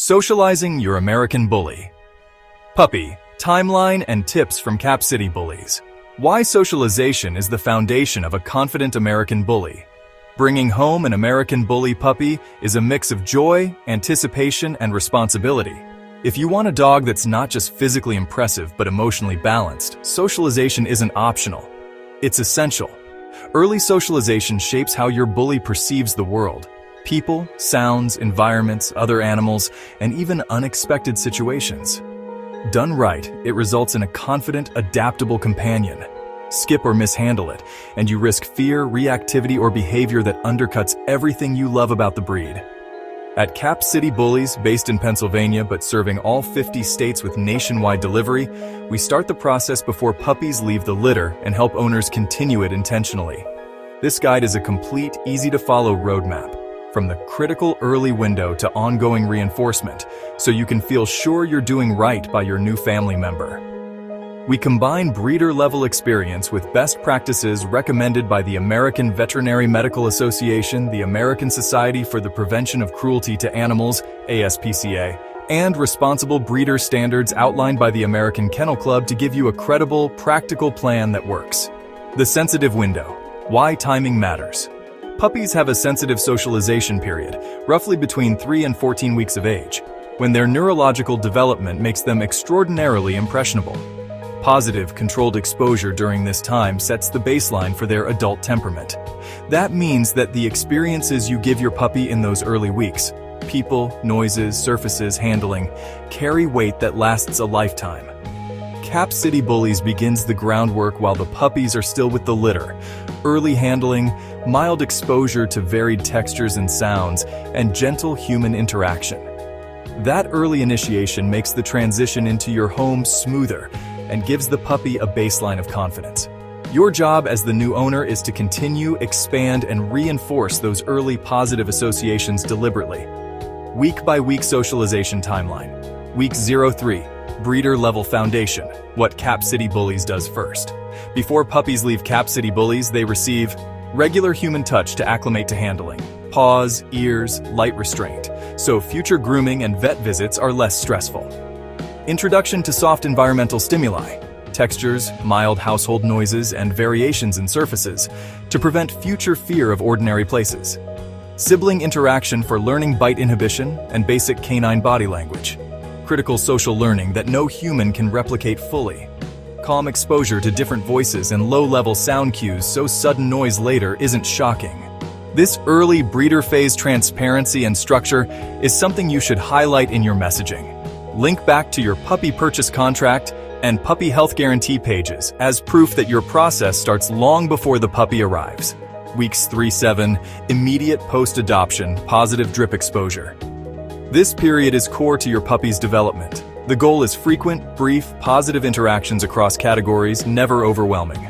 Socializing Your American Bully. Puppy, timeline and tips from CapCity Bullys. Why socialization is the foundation of a confident American bully. Bringing home an American bully puppy is a mix of joy, anticipation, and responsibility. If you want a dog that's not just physically impressive but emotionally balanced, socialization isn't optional. It's essential. Early socialization shapes how your bully perceives the world. People, sounds, environments, other animals, and even unexpected situations. Done right, it results in a confident, adaptable companion. Skip or mishandle it, and you risk fear, reactivity, or behavior that undercuts everything you love about the breed. At CapCity Bullys, based in Pennsylvania but serving all 50 states with nationwide delivery, we start the process before puppies leave the litter and help owners continue it intentionally. This guide is a complete, easy-to-follow roadmap, from the critical early window to ongoing reinforcement, so you can feel sure you're doing right by your new family member. We combine breeder-level experience with best practices recommended by the American Veterinary Medical Association, the American Society for the Prevention of Cruelty to Animals, ASPCA, and responsible breeder standards outlined by the American Kennel Club to give you a credible, practical plan that works. The sensitive window. Why timing matters. Puppies have a sensitive socialization period, roughly between 3 and 14 weeks of age, when their neurological development makes them extraordinarily impressionable. Positive, controlled exposure during this time sets the baseline for their adult temperament. That means that the experiences you give your puppy in those early weeks, people, noises, surfaces, handling, carry weight that lasts a lifetime. CapCity Bullys begins the groundwork while the puppies are still with the litter. Early handling, mild exposure to varied textures and sounds, and gentle human interaction. That early initiation makes the transition into your home smoother and gives the puppy a baseline of confidence. Your job as the new owner is to continue, expand, and reinforce those early positive associations deliberately. Week-by-week socialization timeline. Week 03. Breeder-level foundation, what CapCity Bullys does first. Before puppies leave CapCity Bullys, they receive regular human touch to acclimate to handling, paws, ears, light restraint, so future grooming and vet visits are less stressful. Introduction to soft environmental stimuli, textures, mild household noises, and variations in surfaces to prevent future fear of ordinary places. Sibling interaction for learning bite inhibition and basic canine body language. Critical social learning that no human can replicate fully. Calm exposure to different voices and low-level sound cues so sudden noise later isn't shocking. This early breeder phase transparency and structure is something you should highlight in your messaging. Link back to your puppy purchase contract and puppy health guarantee pages as proof that your process starts long before the puppy arrives. Weeks 3-7, immediate post-adoption, positive drip exposure. This period is core to your puppy's development. The goal is frequent, brief, positive interactions across categories, never overwhelming.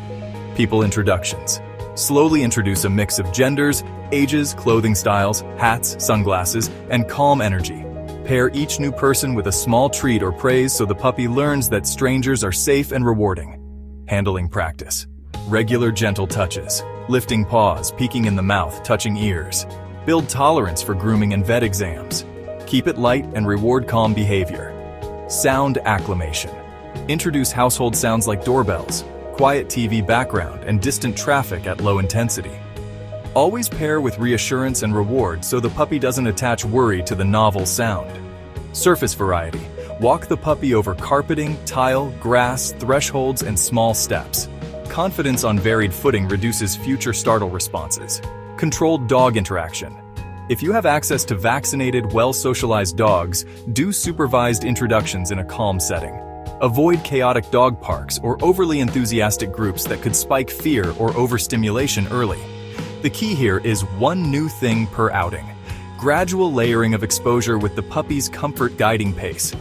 People introductions. Slowly introduce a mix of genders, ages, clothing styles, hats, sunglasses, and calm energy. Pair each new person with a small treat or praise so the puppy learns that strangers are safe and rewarding. Handling practice. Regular gentle touches. Lifting paws, peeking in the mouth, touching ears. Build tolerance for grooming and vet exams. Keep it light and reward calm behavior. Sound acclimation. Introduce household sounds like doorbells, quiet TV background, and distant traffic at low intensity. Always pair with reassurance and reward so the puppy doesn't attach worry to the novel sound. Surface variety. Walk the puppy over carpeting, tile, grass, thresholds, and small steps. Confidence on varied footing reduces future startle responses. Controlled dog interaction. If you have access to vaccinated, well-socialized dogs, do supervised introductions in a calm setting. Avoid chaotic dog parks or overly enthusiastic groups that could spike fear or overstimulation early. The key here is one new thing per outing. Gradual layering of exposure with the puppy's comfort guiding pace.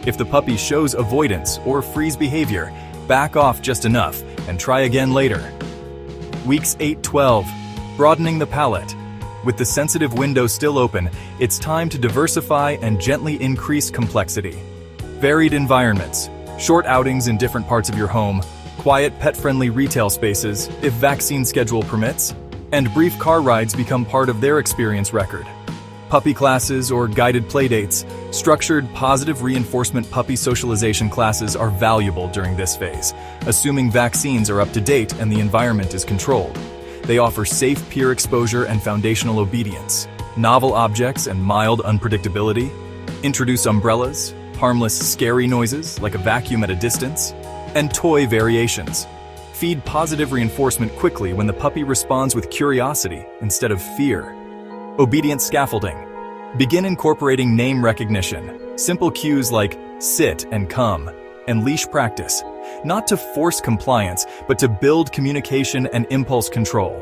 If the puppy shows avoidance or freeze behavior, back off just enough and try again later. Weeks 8-12. Broadening the palette. With the sensitive window still open, it's time to diversify and gently increase complexity. Varied environments, short outings in different parts of your home, quiet pet-friendly retail spaces, if vaccine schedule permits, and brief car rides become part of their experience record. puppy classes or guided playdates, structured positive reinforcement puppy socialization classes are valuable during this phase, assuming vaccines are up to date and the environment is controlled. They offer safe peer exposure and foundational obedience, novel objects and mild unpredictability, introduce umbrellas, harmless scary noises like a vacuum at a distance, and toy variations. Feed positive reinforcement quickly when the puppy responds with curiosity instead of fear. Obedient scaffolding. Begin incorporating name recognition, simple cues like sit and come, and leash practice, not to force compliance, but to build communication and impulse control.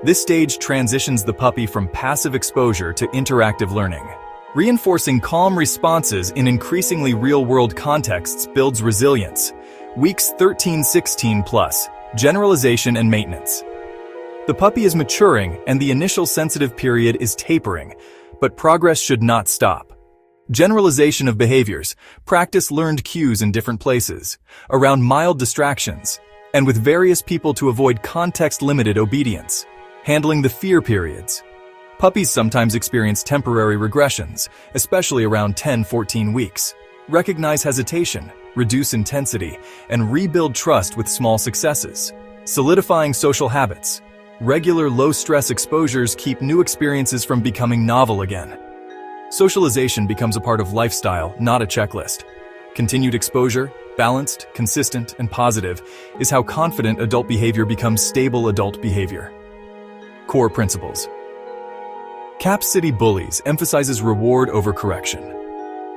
This stage transitions the puppy from passive exposure to interactive learning. Reinforcing calm responses in increasingly real-world contexts builds resilience. Weeks 13-16 plus, generalization and maintenance. The puppy is maturing and the initial sensitive period is tapering, but progress should not stop. Generalization of behaviors. Practice learned cues in different places, around mild distractions, and with various people to avoid context-limited obedience. Handling the fear periods. Puppies sometimes experience temporary regressions, especially around 10-14 weeks. Recognize hesitation, reduce intensity, and rebuild trust with small successes. Solidifying social habits. Regular low-stress exposures keep new experiences from becoming novel again. Socialization becomes a part of lifestyle, not a checklist. Continued exposure, balanced, consistent, and positive, is how confident adult behavior becomes stable adult behavior. Core principles. CapCity Bullys emphasizes reward over correction.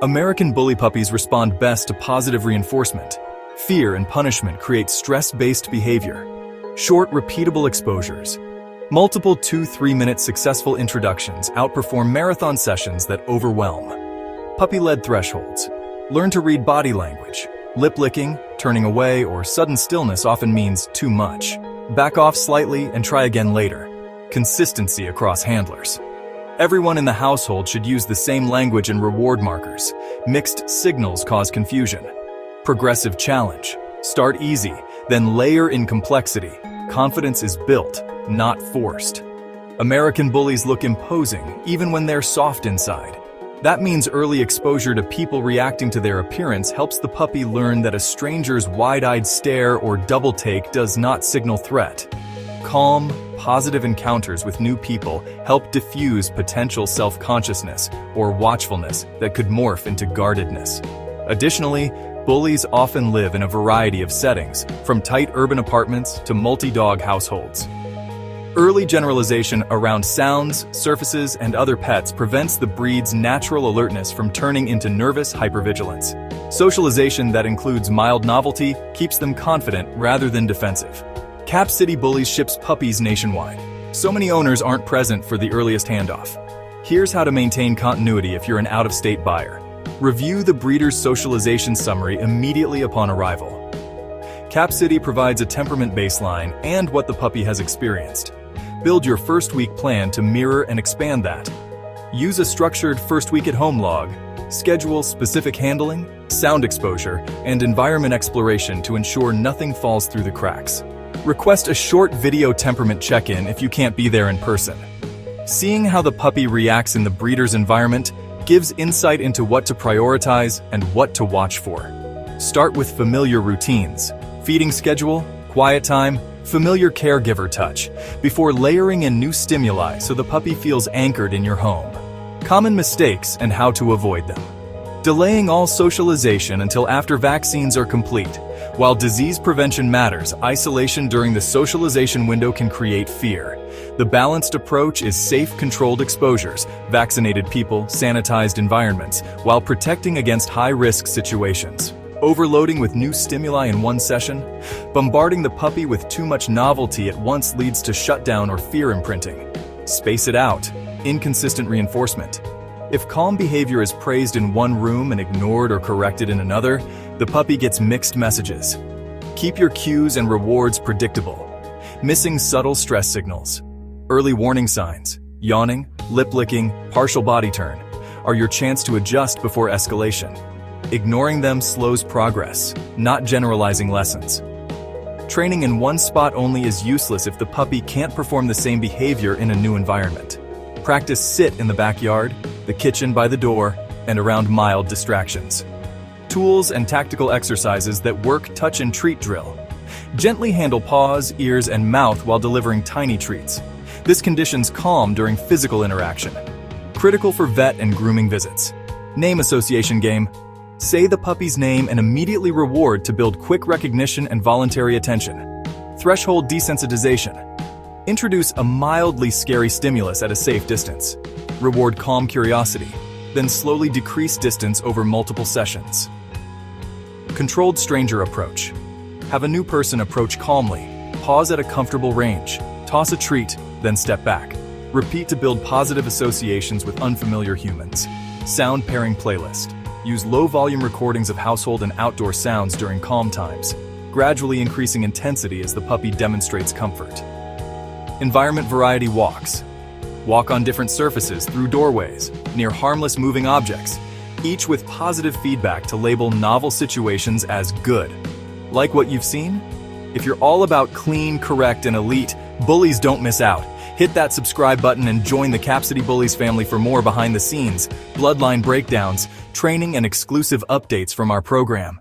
American bully puppies respond best to positive reinforcement. Fear and punishment create stress-based behavior. Short, repeatable exposures. Multiple 2-3-minute successful introductions outperform marathon sessions that overwhelm. Puppy-led thresholds. Learn to read body language. Lip licking, turning away, or sudden stillness often means too much. Back off slightly and try again later. Consistency across handlers. Everyone in the household should use the same language and reward markers. Mixed signals cause confusion. Progressive challenge. Start easy, then layer in complexity. Confidence is built, not forced. American bullies look imposing, even when they're soft inside. That means early exposure to people reacting to their appearance helps the puppy learn that a stranger's wide-eyed stare or double take does not signal threat. Calm, positive encounters with new people help diffuse potential self-consciousness or watchfulness that could morph into guardedness. Additionally, bullies often live in a variety of settings, from tight urban apartments to multi-dog households. Early generalization around sounds, surfaces, and other pets prevents the breed's natural alertness from turning into nervous hypervigilance. Socialization that includes mild novelty keeps them confident rather than defensive. CapCity Bullys ships puppies nationwide. So many owners aren't present for the earliest handoff. Here's how to maintain continuity if you're an out-of-state buyer. Review the breeder's socialization summary immediately upon arrival. CapCity provides a temperament baseline and what the puppy has experienced. Build your first week plan to mirror and expand that. Use a structured first week at home log. Schedule specific handling, sound exposure, and environment exploration to ensure nothing falls through the cracks. Request a short video temperament check-in if you can't be there in person. Seeing how the puppy reacts in the breeder's environment gives insight into what to prioritize and what to watch for. Start with familiar routines, feeding schedule, quiet time, familiar caregiver touch, before layering in new stimuli so the puppy feels anchored in your home. Common mistakes and how to avoid them. Delaying all socialization until after vaccines are complete. While disease prevention matters, isolation during the socialization window can create fear. The balanced approach is safe, controlled exposures, vaccinated people, sanitized environments, while protecting against high-risk situations. Overloading with new stimuli in one session, bombarding the puppy with too much novelty at once leads to shutdown or fear imprinting. Space it out. Inconsistent reinforcement. If calm behavior is praised in one room and ignored or corrected in another, the puppy gets mixed messages. Keep your cues and rewards predictable. Missing subtle stress signals. Early warning signs, yawning, lip licking, partial body turn, are your chance to adjust before escalation. Ignoring them slows progress, not generalizing lessons. Training in one spot only is useless if the puppy can't perform the same behavior in a new environment. Practice sit in the backyard, the kitchen by the door, and around mild distractions. Tools and tactical exercises that work touch and treat drill. Gently handle paws, ears, and mouth while delivering tiny treats. This conditions calm during physical interaction. Critical for vet and grooming visits. Name association game. Say the puppy's name and immediately reward to build quick recognition and voluntary attention. Threshold desensitization. Introduce a mildly scary stimulus at a safe distance. Reward calm curiosity, then slowly decrease distance over multiple sessions. Controlled stranger approach. Have a new person approach calmly, pause at a comfortable range, toss a treat, then step back. Repeat to build positive associations with unfamiliar humans. Sound pairing playlist. Use low-volume recordings of household and outdoor sounds during calm times, gradually increasing intensity as the puppy demonstrates comfort. Environment variety walks. Walk on different surfaces through doorways, near harmless moving objects, each with positive feedback to label novel situations as good. Like what you've seen? If you're all about clean, correct, and elite, bullies don't miss out. Hit that subscribe button and join the CapCity Bullys family for more behind the scenes, bloodline breakdowns, training, and exclusive updates from our program.